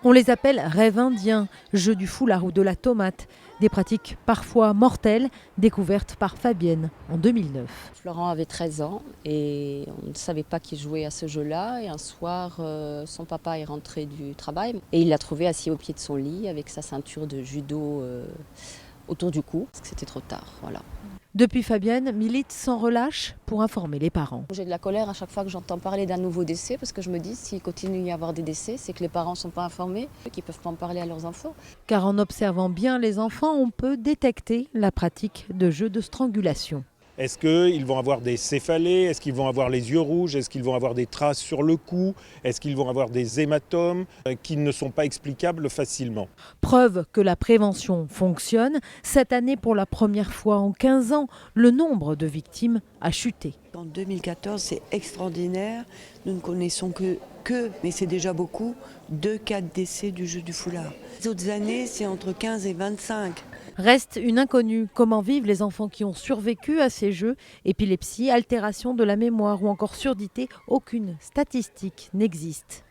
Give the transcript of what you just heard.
On les appelle rêves indiens, jeux du foulard ou de la tomate. Des pratiques parfois mortelles, découvertes par Fabienne en 2009. Florent avait 13 ans et on ne savait pas qu'il jouait à ce jeu-là. Et un soir, son papa est rentré du travail et il l'a trouvé assis au pied de son lit avec sa ceinture de judo autour du cou. Parce que c'était trop tard, voilà. Depuis, Fabienne milite sans relâche pour informer les parents. J'ai de la colère à chaque fois que j'entends parler d'un nouveau décès parce que je me dis s'il continue à y avoir des décès, c'est que les parents ne sont pas informés, qu'ils ne peuvent pas en parler à leurs enfants. Car en observant bien les enfants, on peut détecter la pratique de jeux de strangulation. Est-ce qu'ils vont avoir des céphalées? Est-ce qu'ils vont avoir les yeux rouges? Est-ce qu'ils vont avoir des traces sur le cou? Est-ce qu'ils vont avoir des hématomes qui ne sont pas explicables facilement? Preuve que la prévention fonctionne. Cette année, pour la première fois en 15 ans, le nombre de victimes a chuté. En 2014, c'est extraordinaire. Nous ne connaissons mais c'est déjà beaucoup, 2 cas de décès du jeu du foulard. Les autres années, c'est entre 15 et 25. Reste une inconnue. Comment vivent les enfants qui ont survécu à ces jeux? Épilepsie, altération de la mémoire ou encore surdité, aucune statistique n'existe.